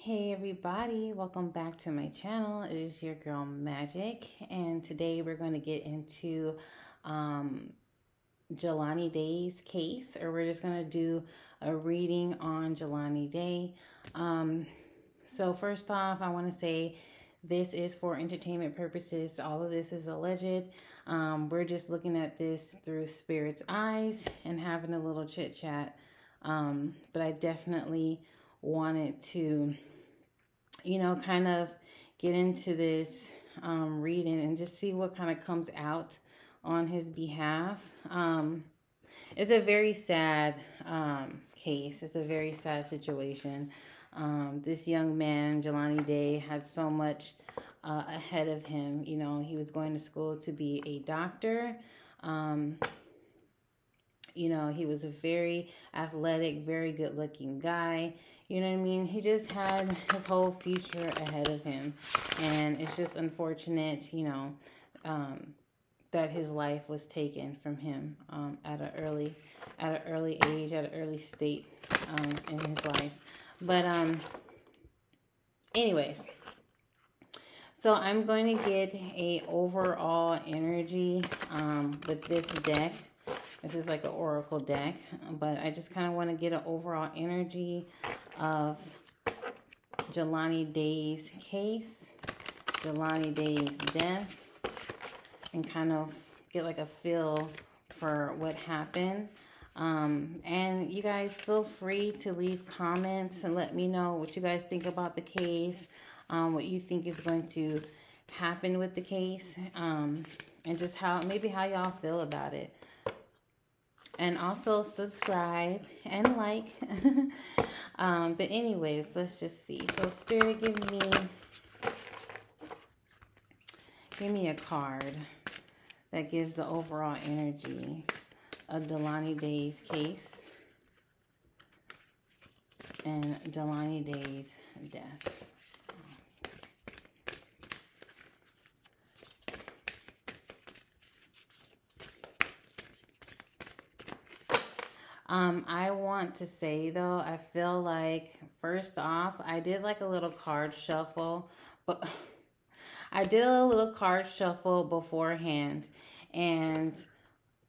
Hey everybody, welcome back to my channel. It is your girl Magic, and today we're going to get into um, Jelani Day's case, or we're just going to do a reading on Jelani Day. Um, so first off, I want to say this is for entertainment purposes. All of this is alleged. We're just looking at this through Spirit's eyes and having a little chit chat. But I definitely wanted to kind of get into this reading and just see what kind of comes out on his behalf. It's a very sad case. It's a very sad situation. This young man, Jelani Day, had so much ahead of him. You know, he was going to school to be a doctor. Um, he was a very athletic, very good looking guy. You know what I mean? He just had his whole future ahead of him. And it's just unfortunate, that his life was taken from him at an early age, at an early state in his life. But anyways, so I'm going to get a overall energy with this deck. This is like an oracle deck, but I just kind of want to get an overall energy of Jelani Day's case, Jelani Day's death, and kind of get like a feel for what happened. And you guys feel free to leave comments and let me know what you guys think about the case, what you think is going to happen with the case, and just how y'all feel about it. And also subscribe and like. But anyways, let's just see. So Spirit, give me a card that gives the overall energy of Jelani Day's case and Jelani Day's death. I want to say though, I feel like first off, I did like a little card shuffle, but I did a little card shuffle beforehand, and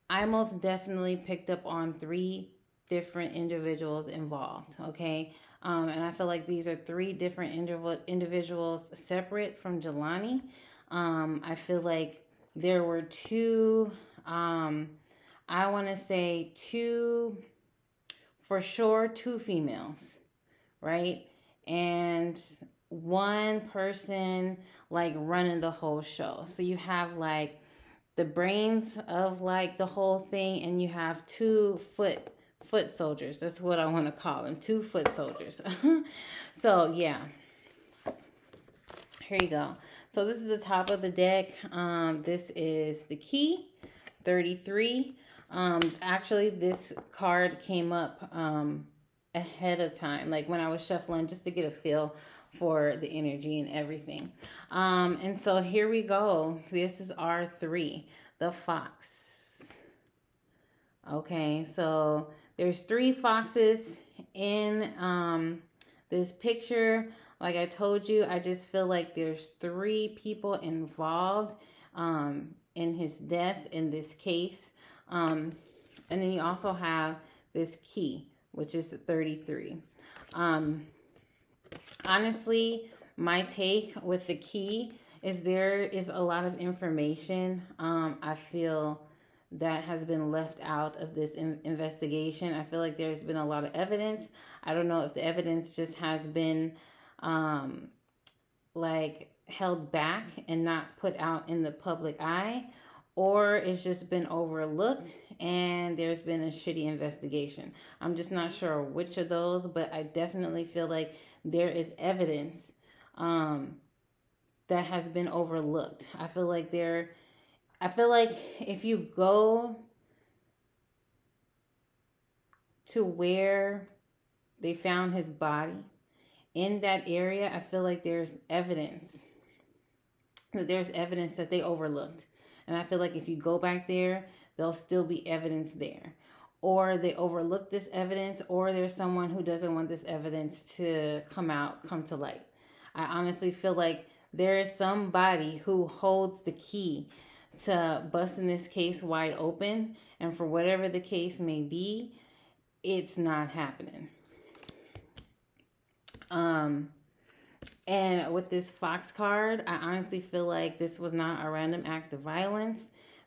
I most definitely picked up on 3 different individuals involved, okay? And I feel like these are 3 different individuals separate from Jelani. I feel like there were 2, I want to say 2, for sure, 2 females, right? And 1 person like running the whole show. So you have like the brains of like the whole thing, and you have 2 foot soldiers. That's what I want to call them, 2 foot soldiers. So yeah, here you go. So this is the top of the deck. This is the key 33. Actually, this card came up ahead of time, like when I was shuffling, just to get a feel for the energy and everything. And so here we go. This is R3, the fox. Okay, so there's 3 foxes in this picture. Like I told you, I just feel like there's 3 people involved in his death in this case. And then you also have this key, which is 33. Honestly, my take with the key is there is a lot of information I feel that has been left out of this investigation. I feel like there's been a lot of evidence. I don't know if the evidence just has been like held back and not put out in the public eye, or it's just been overlooked and there's been a shitty investigation. I'm just not sure which of those, but I definitely feel like there is evidence that has been overlooked. I feel like if you go to where they found his body in that area, I feel like there's evidence that they overlooked. And I feel like if you go back there, there'll still be evidence there. or they overlook this evidence, or there's someone who doesn't want this evidence to come to light. I honestly feel like there is somebody who holds the key to busting this case wide open, and for whatever the case may be, it's not happening. And with this Fox card, I honestly feel like this was not a random act of violence.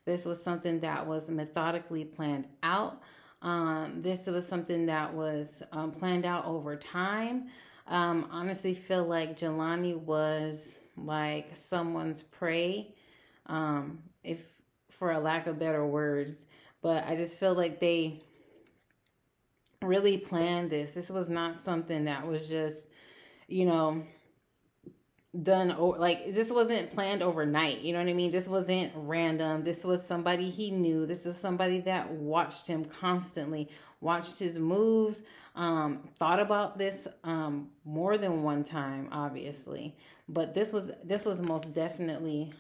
This was something that was methodically planned out. This was something that was planned out over time. Honestly feel like Jelani was like someone's prey, if for a lack of better words. But I just feel like they really planned this. This was not something that was just, you know, done, like, this wasn't planned overnight. You know what I mean? This wasn't random. This was somebody he knew. This is somebody that watched him constantly, watched his moves, thought about this more than one time, obviously. But this was most definitely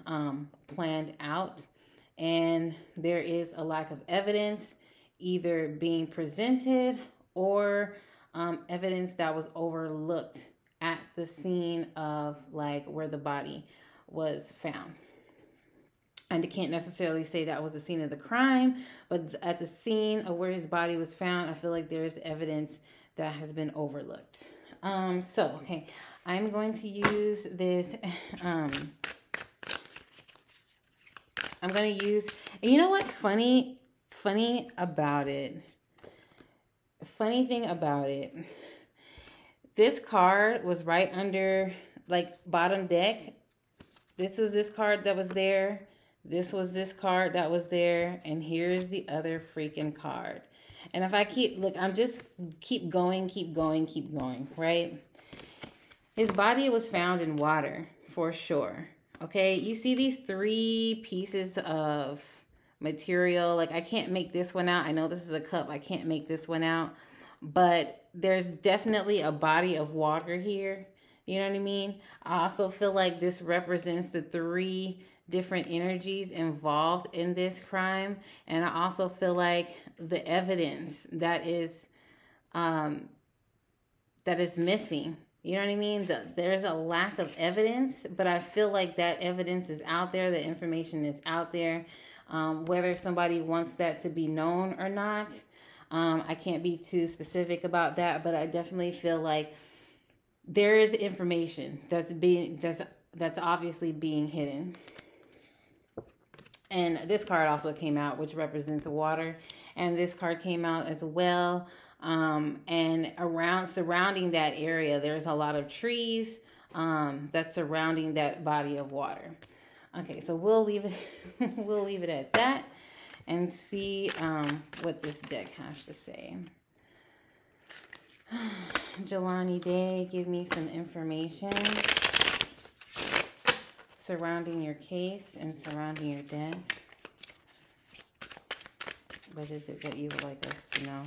planned out, and there is a lack of evidence either being presented or evidence that was overlooked at the scene of, like, where the body was found. And I can't necessarily say that was the scene of the crime, but at the scene of where his body was found, I feel like there's evidence that has been overlooked. Okay, I'm going to use this. I'm going to use, and you know what? Funny thing about it. This card was right under, like, bottom deck. This was this card that was there. This was this card that was there. And here's the other freaking card. And if I I'm just keep going, right? His body was found in water, for sure. Okay, you see these 3 pieces of material. Like, I can't make this one out. I know this is a cup. I can't make this one out. But there's definitely a body of water here. You know what I mean? I also feel like this represents the 3 different energies involved in this crime. And I also feel like the evidence that is missing. You know what I mean? There's a lack of evidence, but I feel like that evidence is out there. The information is out there. Whether somebody wants that to be known or not, I can't be too specific about that, but I definitely feel like there is information that's obviously being hidden. And this card also came out, which represents water, and this card came out as well. And surrounding that area, there's a lot of trees that's surrounding that body of water. Okay, so we'll leave it at that and see what this deck has to say. Jelani Day, give me some information surrounding your case and surrounding your deck. What is it that you would like us to know?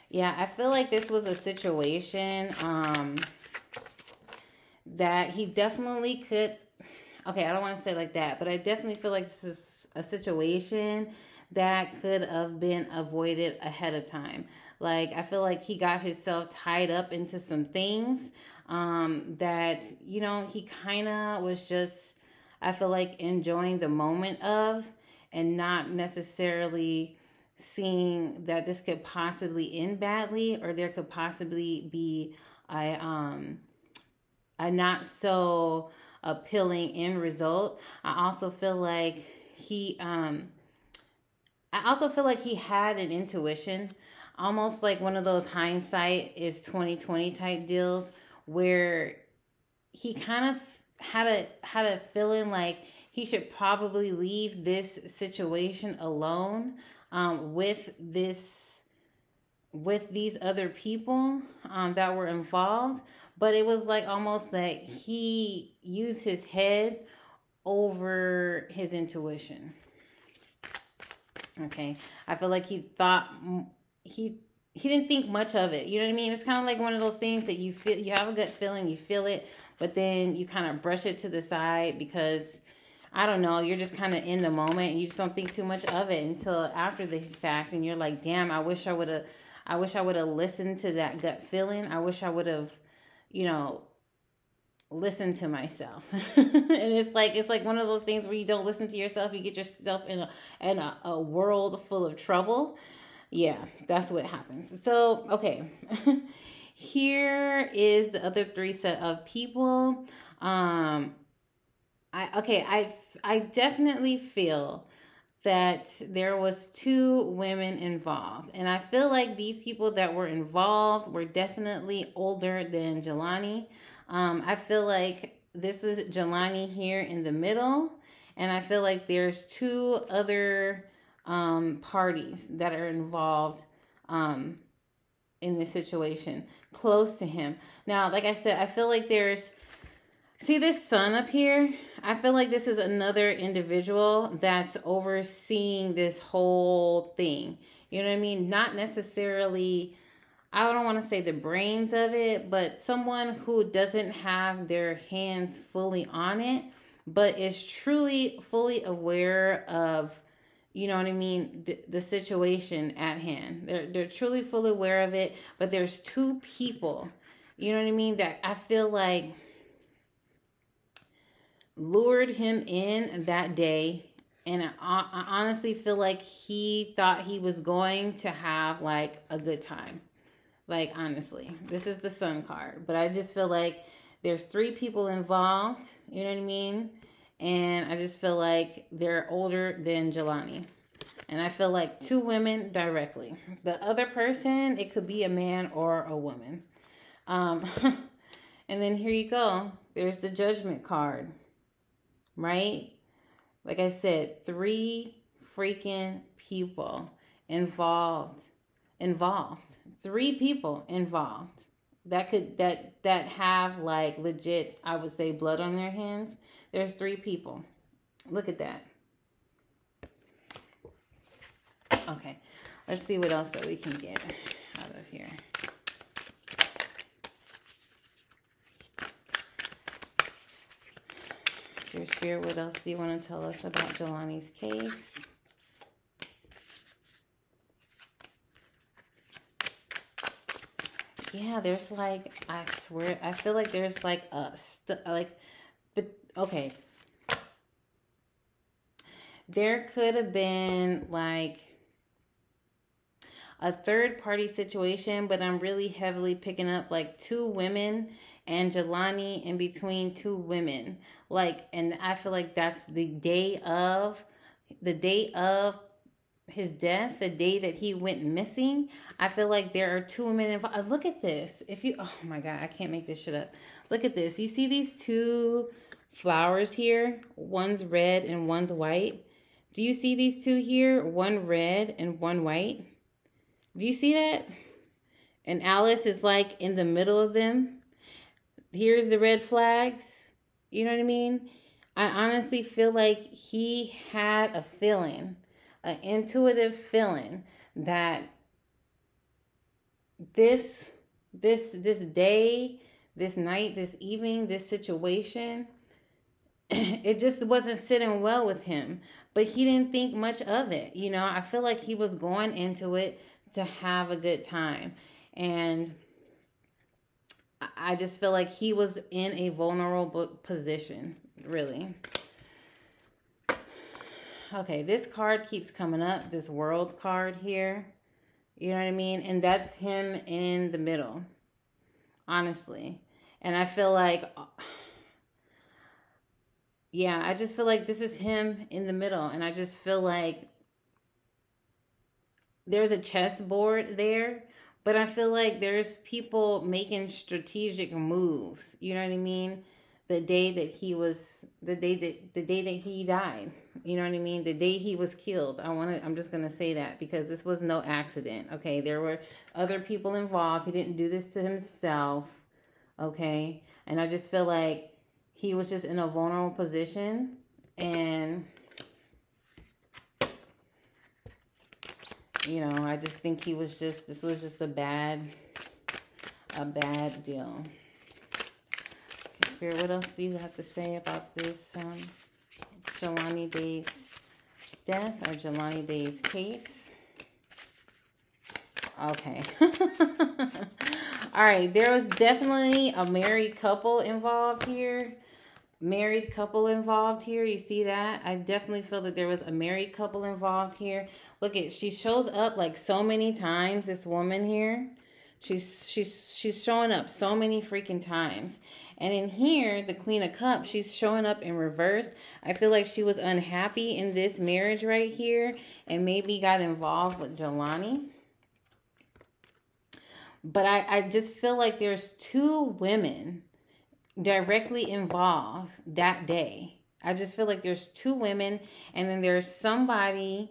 Yeah, I feel like this was a situation that he definitely could. Okay, I don't want to say it like that, but I definitely feel like this is a situation that could have been avoided ahead of time. Like, I feel like he got himself tied up into some things that, you know, he kind of was just, I feel like, enjoying the moment of, and not necessarily seeing that this could possibly end badly, or there could possibly be a not so appealing end result. I also feel like he had an intuition, almost like one of those hindsight is 20/20 type deals, where he kind of had a feeling like he should probably leave this situation alone with these other people that were involved. But it was like almost like he used his head over his intuition. Okay, I feel like he thought he didn't think much of it. You know what I mean? It's kind of like one of those things that you feel, you have a gut feeling, you feel it, but then you kind of brush it to the side because I don't know, you're just kind of in the moment and you just don't think too much of it until after the fact, and you're like, damn, I wish I would have listened to that gut feeling. I wish I would have, you know, listened to myself. And it's like one of those things where you don't listen to yourself, you get yourself in a world full of trouble. Yeah, that's what happens. So, okay. Here is the other three set of people. I definitely feel that there was two women involved, and I feel like these people that were involved were definitely older than Jelani. I feel like this is Jelani here in the middle, and I feel like there's two other parties that are involved in this situation close to him. Now, like I said, I feel like there's, see this sun up here? I feel like this is another individual that's overseeing this whole thing. You know what I mean? Not necessarily, I don't want to say the brains of it, but someone who doesn't have their hands fully on it, but is truly fully aware of, you know what I mean, the situation at hand. They're truly fully aware of it, but there's two people, you know what I mean, that I feel like lured him in that day. And I honestly feel like he thought he was going to have like a good time. Like, honestly, this is the sun card, but I just feel like there's three people involved, you know what I mean? And I just feel like they're older than Jelani. And I feel like two women directly. The other person, it could be a man or a woman. And then here you go. There's the judgment card, right? Like I said, three freaking people involved. Three people involved that have like legit, I would say, blood on their hands. There's three people. Look at that. Okay, let's see what else that we can get out of here. Dear Spirit, what else do you want to tell us about Jelani's case? Yeah, there's like, I swear, I feel like there's like but okay. There could have been like a third party situation, but I'm really heavily picking up like two women and Jelani in between two women. Like, and I feel like that's the day of his death, the day that he went missing. I feel like there are two women involved. Look at this. If you, oh my God, I can't make this shit up. Look at this. You see these two flowers here? One's red and one's white. Do you see these two here? One red and one white. Do you see that? And Alice is like in the middle of them. Here's the red flags. You know what I mean? I honestly feel like he had a feeling, an intuitive feeling that this day, this night, this evening, this situation, it just wasn't sitting well with him. But he didn't think much of it. You know, I feel like he was going into it to have a good time. And I just feel like he was in a vulnerable position, really. Okay, this card keeps coming up, this world card here. You know what I mean? And that's him in the middle, honestly. And I feel like, yeah, I just feel like this is him in the middle. And I just feel like there's a chessboard there, but I feel like there's people making strategic moves. You know what I mean? The day that he died. You know what I mean? The day he was killed. I'm just going to say that because this was no accident. Okay. There were other people involved. He didn't do this to himself. Okay. And I just feel like he was just in a vulnerable position, and You know, I just think this was just a bad deal. Okay, Spirit, what else do you have to say about this Jelani Day's death or Jelani Day's case? Okay. All right, there was definitely a married couple involved here. You see that? I definitely feel that there was a married couple involved here. Look at, she shows up like so many times, this woman here. She's showing up so many freaking times. And in here, the Queen of Cups, she's showing up in reverse. I feel like she was unhappy in this marriage right here and maybe got involved with Jelani. But I just feel like there's two women directly involved that day. I just feel like there's two women, and then there's someone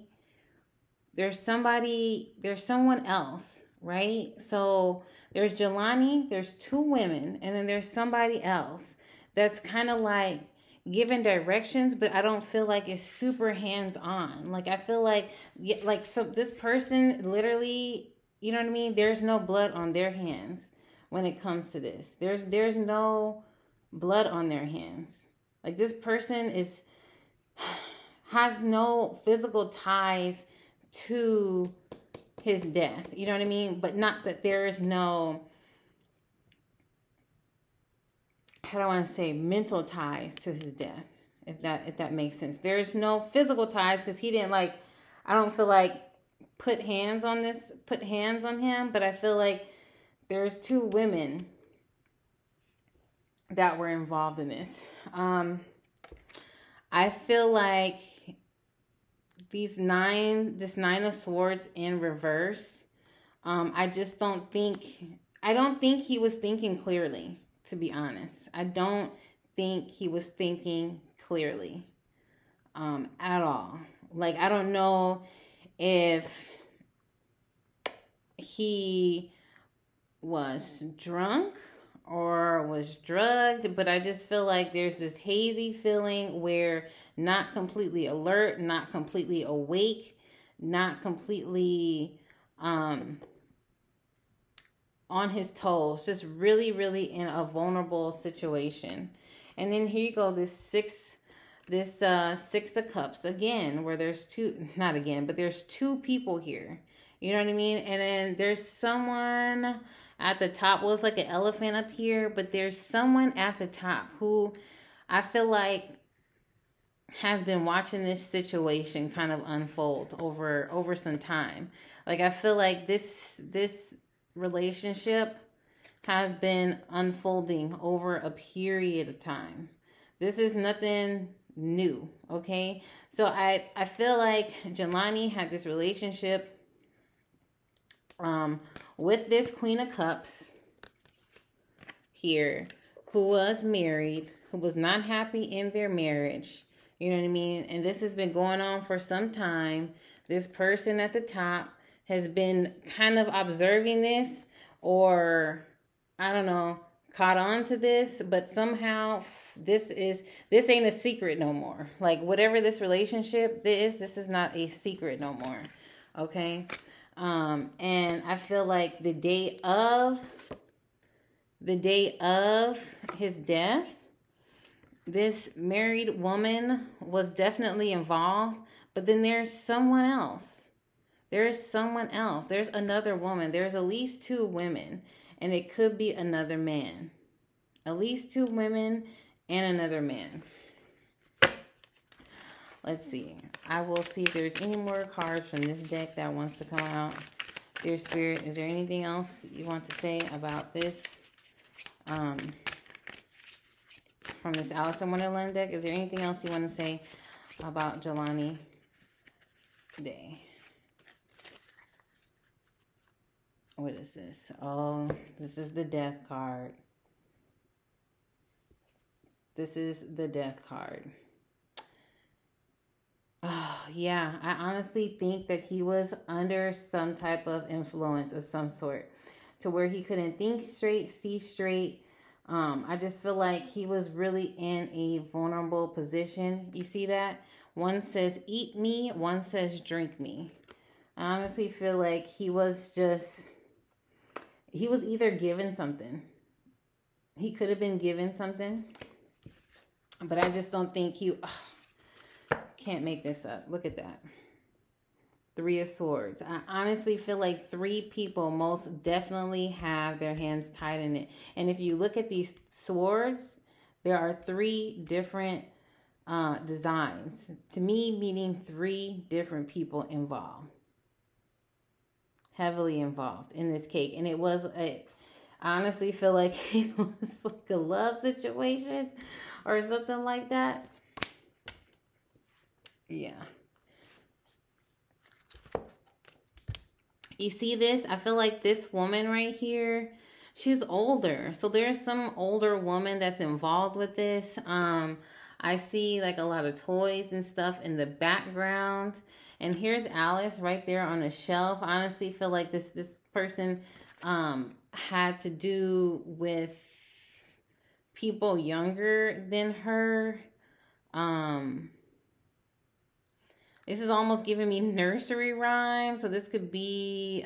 else, right? So there's Jelani, there's two women, and then there's somebody else that's kind of like giving directions, but I don't feel like it's super hands-on. Like I feel like so this person literally, you know what I mean? There's no blood on their hands when it comes to this. There's no blood on their hands. Like this person has no physical ties to his death. You know what I mean? But not that there is no, how do I want to say, mental ties to his death. If that makes sense. There's no physical ties because he didn't I don't feel like put hands on him, but I feel like there's two women that were involved in this. I feel like this Nine of Swords in reverse, I don't think he was thinking clearly, to be honest. I don't think he was thinking clearly at all. Like, I don't know if he was drunk or was drugged, but I just feel like there's this hazy feeling where not completely alert, not completely awake, not completely on his toes, just really, really in a vulnerable situation. And then here you go, this Six of Cups again, where there's there's two people here. You know what I mean? And then there's someone at the top. Well, it's like an elephant up here, but there's someone at the top who I feel like has been watching this situation kind of unfold over some time. Like, I feel like this relationship has been unfolding over a period of time. This is nothing new, okay? So I feel like Jelani had this relationship with this Queen of Cups here, who was married, who was not happy in their marriage. You know what I mean? And this has been going on for some time. This person at the top has been kind of observing this, or I don't know, caught on to this, but somehow this ain't a secret no more. Like, whatever this relationship is, this is not a secret no more. Okay? And I feel like the day of his death, this married woman was definitely involved, but then there's someone else. There's another woman. There's at least two women, and it could be another man. At least two women and another man. Let's see. I will see if there's any more cards from this deck that wants to come out. Dear Spirit, is there anything else you want to say about this? From this Alice in Wonderland deck, is there anything else you want to say about Jelani Day? What is this? Oh, this is the Death card. This is the Death card. Oh, yeah, I honestly think that he was under some type of influence of some sort to where he couldn't think straight, see straight. I just feel like he was really in a vulnerable position. You see that? One says, eat me. One says, drink me. I honestly feel like he was either given something. He could have been given something, but I just don't think can't make this up. Look at that. Three of Swords. I honestly feel like three people most definitely have their hands tied in it. And if you look at these swords, there are three different designs. To me, meaning three different people involved. Heavily involved in this cake. And I honestly feel like it was like a love situation or something like that. Yeah. You see this? I feel like this woman right here, she's older. So there's some older woman that's involved with this. I see like a lot of toys and stuff in the background. And here's Alice right there on the shelf. I honestly feel like this person had to do with people younger than her. This is almost giving me nursery rhyme. So this could be,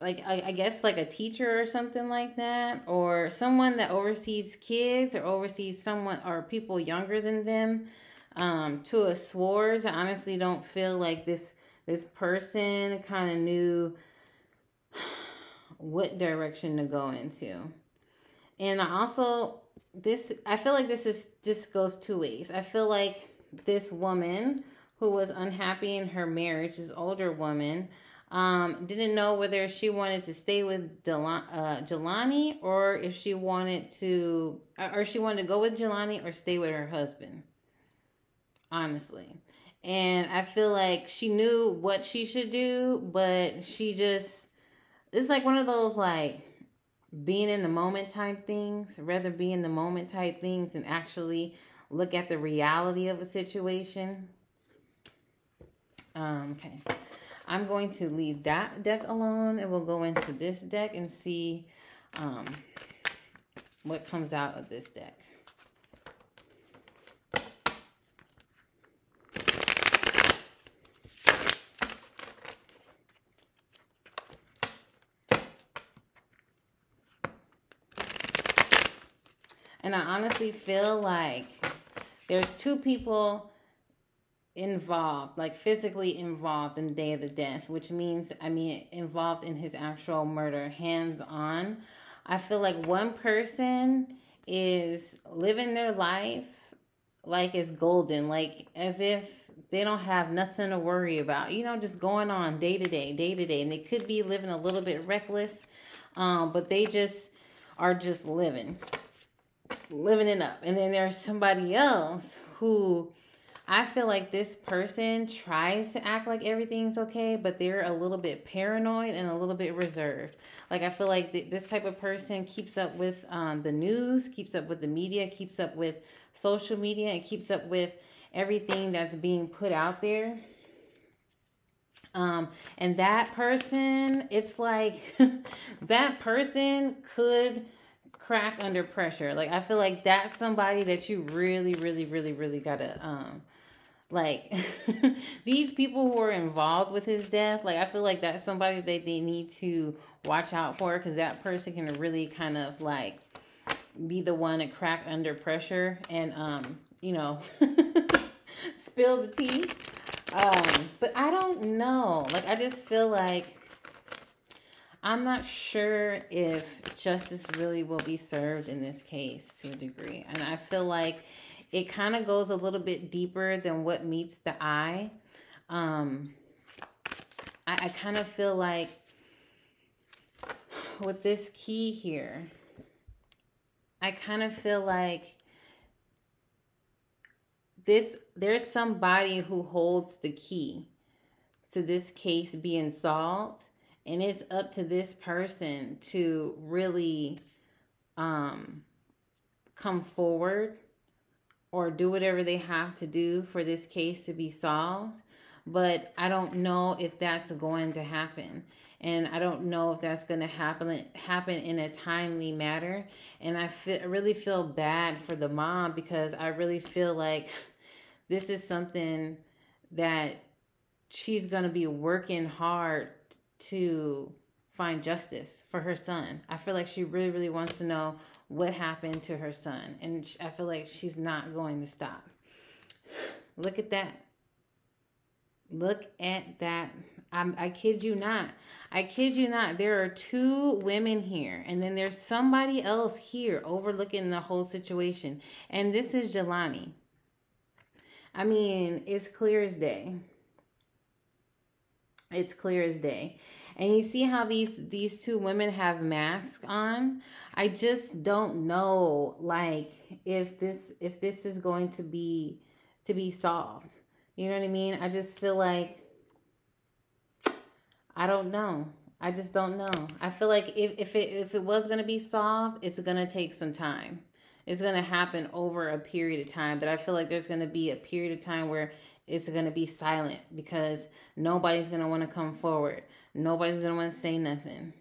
like, I guess like a teacher or something like that. Or someone that oversees kids or oversees someone or people younger than them. Two of Swords. I honestly don't feel like this person kind of knew what direction to go into. And I feel like this goes two ways. I feel like this woman who was unhappy in her marriage, this older woman, didn't know whether she wanted to stay with Jelani or if she wanted to, or she wanted to go with Jelani or stay with her husband. Honestly. And I feel like she knew what she should do, but it's like one of those like being in the moment type things, rather be in the moment type things and actually look at the reality of a situation. Okay. I'm going to leave that deck alone and we'll go into this deck and see what comes out of this deck. And I honestly feel like there's two people involved, like physically involved in the day of the death, which means, involved in his actual murder, hands on. I feel like one person is living their life like it's golden, like as if they don't have nothing to worry about, just going on day to day. And they could be living a little bit reckless, but they just are just living it up. And then there's somebody else who I feel like this person tries to act like everything's okay, but they're a little bit paranoid and a little bit reserved. Like I feel like this type of person keeps up with the news, keeps up with the media, keeps up with social media, and keeps up with everything that's being put out there. And that person, it's like that person could crack under pressure. Like I feel like that's somebody that you really, really, really, really gotta like these people who are involved with his death. Like I feel like that's somebody that they need to watch out for, because that person can really kind of like be the one to crack under pressure and spill the tea. But I don't know. Like I just feel like I'm not sure if justice really will be served in this case to a degree. And I feel like it kind of goes a little bit deeper than what meets the eye. I kind of feel like with this key here, I kind of feel like there's somebody who holds the key to this case being solved. And it's up to this person to really come forward or do whatever they have to do for this case to be solved. But I don't know if that's going to happen. And I don't know if that's going to happen in a timely manner. And I really feel bad for the mom, because I really feel like this is something that she's going to be working hard to find justice for her son. I feel like she really, really wants to know what happened to her son. And I feel like she's not going to stop. Look at that. Look at that. I kid you not. I kid you not. There are two women here. And then there's somebody else here overlooking the whole situation. And this is Jelani. I mean, it's clear as day. It's clear as day. And you see how these two women have masks on? I just don't know, like, if this is going to be solved. You know what I mean? I just feel like, I don't know. I just don't know. I feel like if it was going to be solved, it's going to take some time. It's going to happen over a period of time. But I feel like there's going to be a period of time where it's going to be silent because nobody's going to want to come forward. Nobody's going to want to say nothing.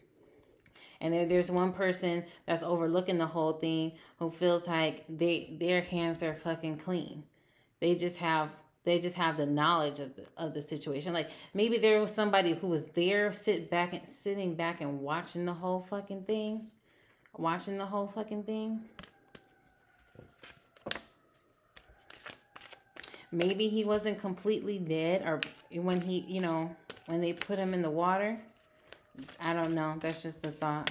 And there's one person that's overlooking the whole thing who feels like their hands are fucking clean. They just have the knowledge of the situation. Like, maybe there was somebody who was there sitting back and watching the whole fucking thing. Maybe he wasn't completely dead, or when when they put him in the water. I don't know. That's just a thought.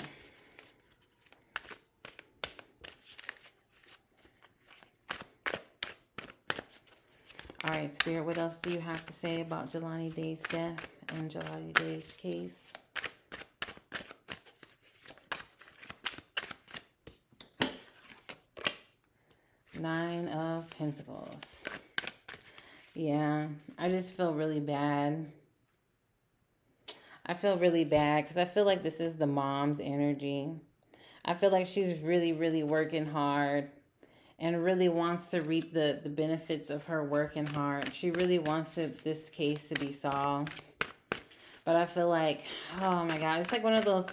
All right, Spirit, what else do you have to say about Jelani Day's death and Jelani Day's case? Nine of Pentacles. Yeah, I just feel really bad. I feel really bad because I feel like this is the mom's energy. I feel like she's really, really working hard and really wants to reap the benefits of her working hard. She really wants this case to be solved. But I feel like, oh my God, it's like one of those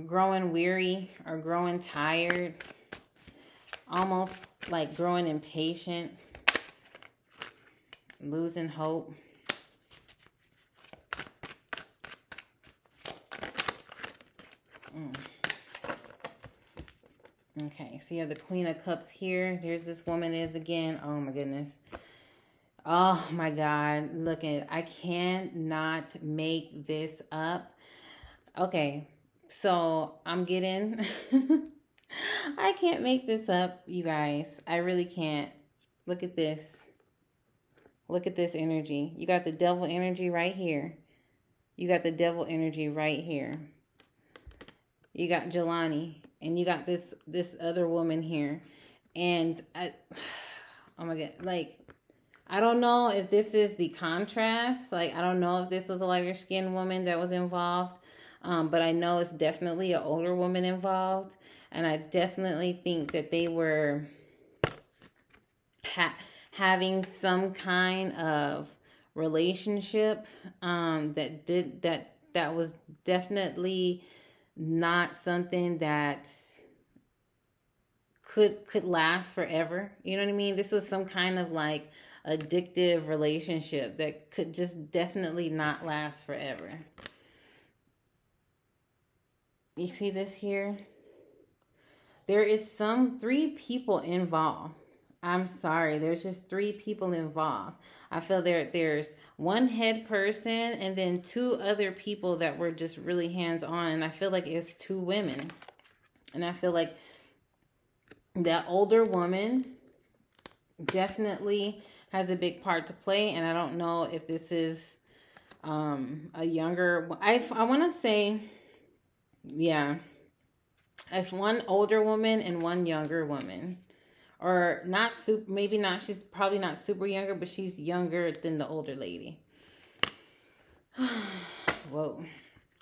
growing weary or growing tired. Almost like growing impatient. Losing hope. Okay, so you have the Queen of Cups here. Here's this woman is again. Oh my goodness. Oh my God. Look at, I cannot make this up. Okay, so I'm getting, I can't make this up, you guys. I really can't. Look at this. Look at this energy. You got the devil energy right here. You got the devil energy right here. You got Jelani. And you got this other woman here. And oh my God. Like, I don't know if this is the contrast. Like, I don't know if this was a lighter skinned woman that was involved. But I know it's definitely an older woman involved. And I definitely think that they were having some kind of relationship that was definitely not something that could last forever. You know what I mean? This was some kind of like addictive relationship that could just definitely not last forever. You see this here? There is 3 people involved. I'm sorry. There's just 3 people involved. I feel there's one head person and then 2 other people that were just really hands-on. And I feel like it's 2 women. And I feel like that older woman definitely has a big part to play. And I don't know if this is a younger... I want to say, yeah, if one older woman and one younger woman. Or not super, maybe not, she's probably not super younger, but she's younger than the older lady. Whoa.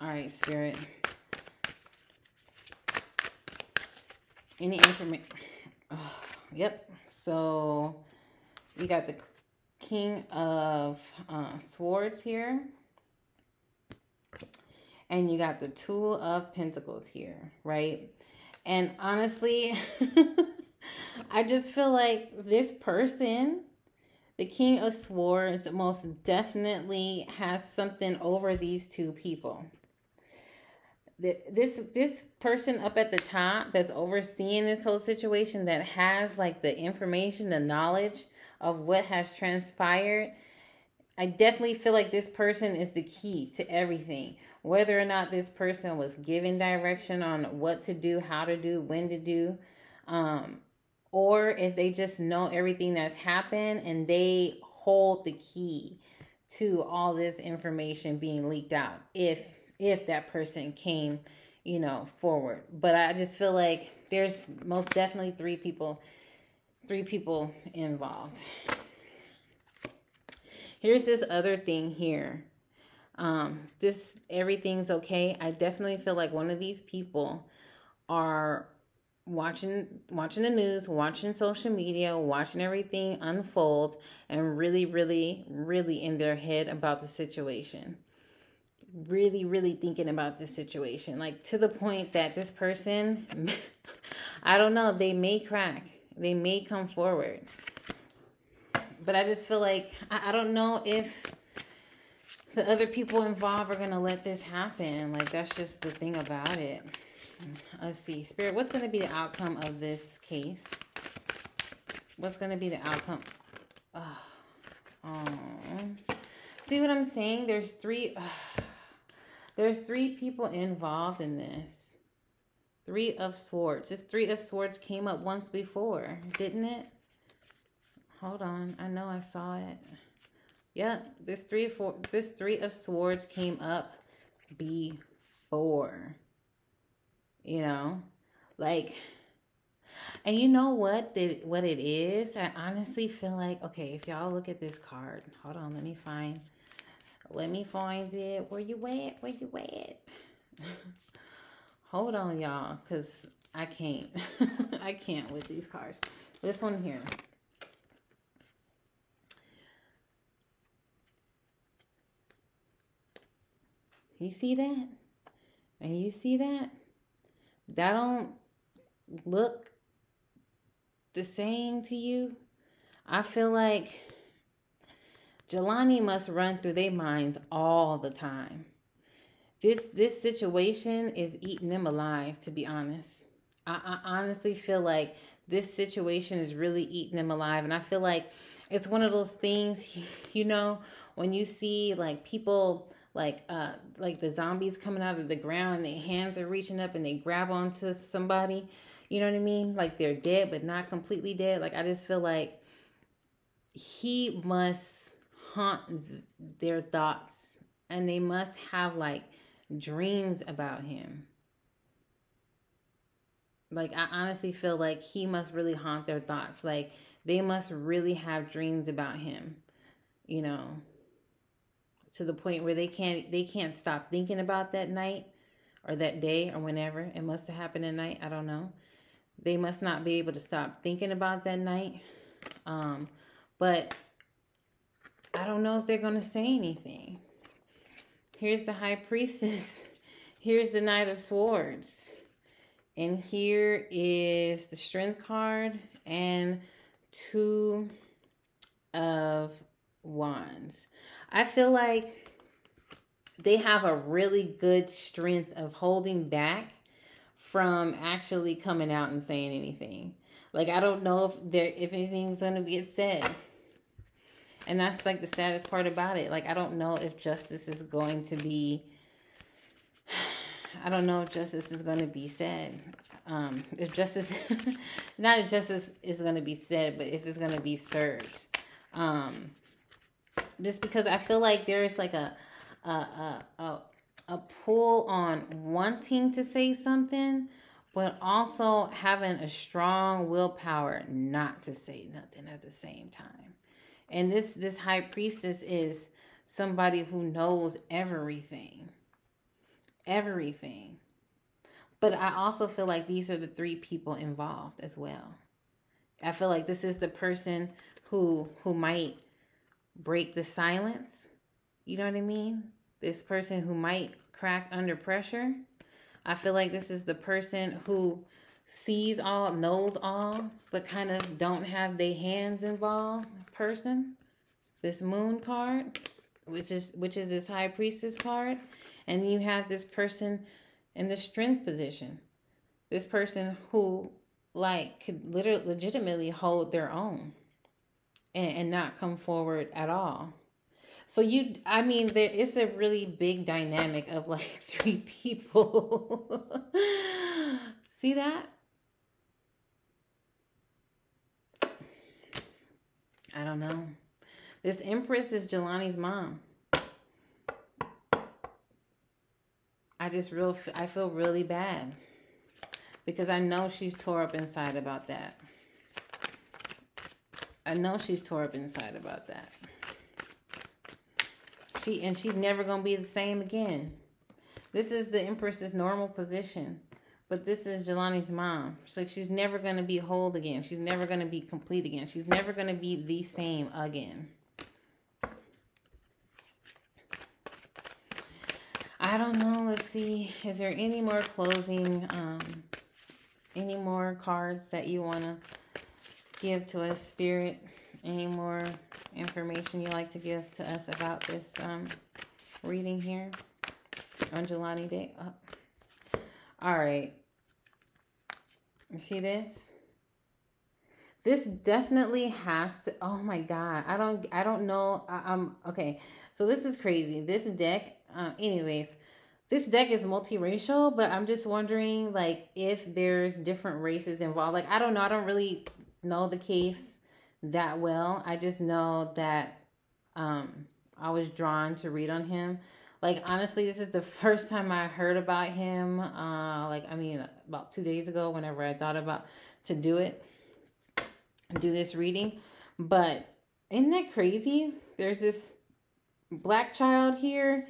All right, Spirit. Any information? Oh, yep. So, you got the King of Swords here. And you got the Two of Pentacles here, right? And honestly... I just feel like this person The King of Swords most definitely has something over these two people. This person up at the top that's overseeing this whole situation, that has like the information, the knowledge of what has transpired, I definitely feel like this person is the key to everything. Whether or not this person was given direction on what to do, how to do, when to do, or if they just know everything that's happened and they hold the key to all this information being leaked out, if that person came, forward. But I just feel like there's most definitely three people involved. Here's this other thing here. This everything's okay. I definitely feel like one of these people are watching the news, watching social media, watching everything unfold, and really, really, really in their head about the situation. Really, really thinking about this situation. Like, to the point that this person, I don't know, they may crack. They may come forward. But I just feel like, I don't know if the other people involved are going to let this happen. Like, that's just the thing about it. Let's see. Spirit, what's going to be the outcome of this case? What's going to be the outcome? See what I'm saying? There's three people involved in this. Three of Swords. This Three of Swords came up once before, didn't it? Hold on. I know I saw it. Yep. This Three of Swords came up before. Like, and you know what it is? I honestly feel like, okay, if y'all look at this card, hold on, let me find it. Where you at? Hold on, y'all, because I can't. I can't with these cards. This one here. You see that? And you see that? That don't look the same to you? I feel like Jelani must run through their minds all the time. This situation is eating them alive, to be honest. I honestly feel like this situation is really eating them alive. And I feel like it's one of those things, when you see like people like the zombies coming out of the ground and their hands are reaching up and they grab onto somebody, you know what I mean? Like they're dead, but not completely dead. Like, I just feel like he must haunt their thoughts, and they must have like dreams about him. Like, I honestly feel like he must really haunt their thoughts. Like, they must really have dreams about him, to the point where they can't stop thinking about that night or that day or whenever. It must have happened at night. I don't know. They must not be able to stop thinking about that night. But I don't know if they're going to say anything. Here's the High Priestess. Here's the Knight of Swords. And here is the Strength card and Two of Wands. I feel like they have a really good strength of holding back from actually coming out and saying anything. Like, I don't know if anything's going to get said. And that's like the saddest part about it. Like, I don't know if justice is going to be... I don't know if justice is going to be said. If justice... not if justice is going to be said, but if it's going to be served. Just because I feel like there's like a pull on wanting to say something, but also having a strong willpower not to say nothing at the same time. And this High Priestess is somebody who knows everything. Everything. But I also feel like these are the three people involved as well. I feel like this is the person who might break the silence. You know what I mean? This person who might crack under pressure. I feel like this is the person who sees all, knows all, but kind of don't have their hands involved person. this moon card, which is this high priestess card, and you have this person in the strength position. This person who like could literally legitimately hold their own and not come forward at all. So I mean, there is a really big dynamic of like 3 people. See that? I don't know. This Empress is Jelani's mom. I feel really bad because I know she's tore up inside about that. I know she's tore up inside about that. She's never going to be the same again. This is the Empress's normal position. But this is Jelani's mom. So she's never going to be whole again. She's never going to be complete again. She's never going to be the same again. I don't know. Let's see. Is there any more closing, any more cards that you want to give to us, Spirit? Any more information you'd like to give to us about this reading here on Jelani Day? Oh. All right. You see this? This definitely has to. Oh my God! I don't know. I'm okay. So this is crazy. This deck. Anyways, this deck is multiracial, but I'm just wondering, like, if there's different races involved. Like, I don't know. I don't really know the case that well. I just know that I was drawn to read on him. Like, honestly, this is the first time I heard about him. About 2 days ago, whenever I thought about to do this reading. But isn't that crazy? There's this black child here,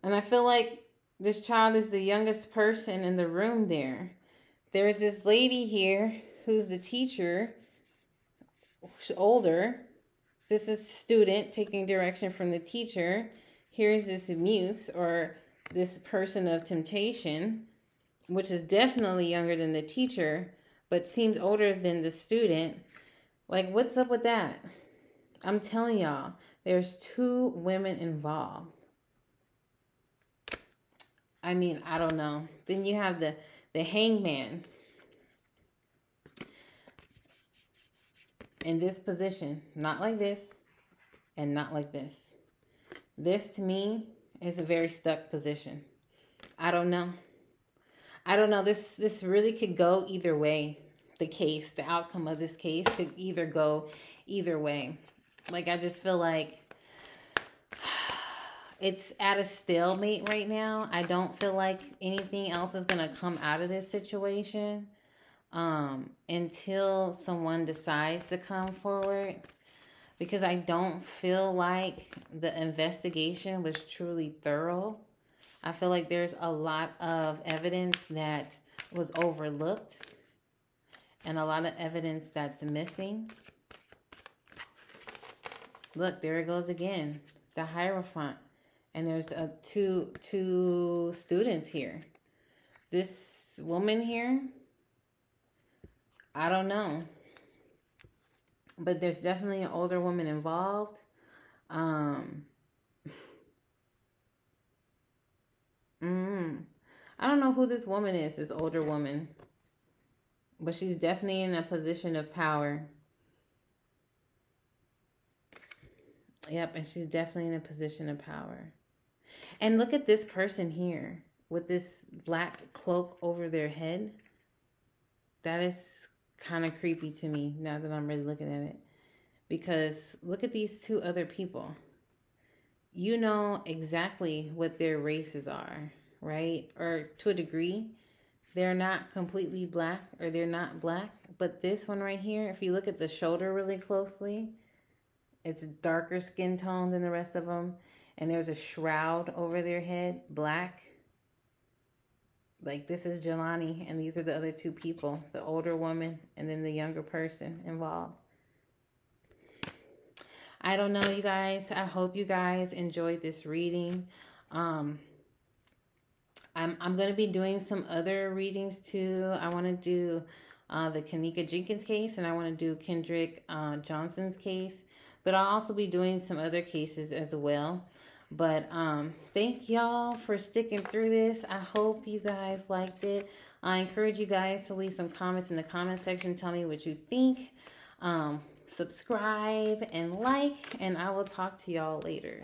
and I feel like this child is the youngest person in the room there. There's this lady here who's the teacher. She's older. This is student taking direction from the teacher. Here's this muse, or this person of temptation, which is definitely younger than the teacher, but seems older than the student. Like, what's up with that? I'm telling y'all, there's 2 women involved. I mean, I don't know. Then you have the hangman in this position. Not like this and not like this. This, to me, is a very stuck position. I don't know. I don't know. This really could go either way. The outcome of this case could either go either way. Like, I just feel like it's at a stalemate right now. I don't feel like anything else is going to come out of this situation until someone decides to come forward. Because I don't feel like the investigation was truly thorough. I feel like there's a lot of evidence that was overlooked and a lot of evidence that's missing. Look, there it goes again. The Hierophant. And there's two students here. This woman here, I don't know. But there's definitely an older woman involved. I don't know who this woman is, this older woman. But she's definitely in a position of power. Yep, and she's definitely in a position of power. And look at this person here with this black cloak over their head. That is kind of creepy to me now that I'm really looking at it. Because look at these 2 other people. You know exactly what their races are, right? Or to a degree, they're not completely black, or they're not black. But this one right here, if you look at the shoulder really closely, it's darker skin tone than the rest of them. And there's a shroud over their head, black. Like, this is Jelani, and these are the other 2 people, the older woman and then the younger person involved. I don't know, you guys. I hope you guys enjoyed this reading. I'm going to be doing some other readings too. I want to do the Kenneka Jenkins case, and I want to do Kendrick Johnson's case. but I'll also be doing some other cases as well. But thank y'all for sticking through this. I hope you guys liked it. I encourage you guys to leave some comments in the comment section. Tell me what you think. Subscribe and like, and I will talk to y'all later.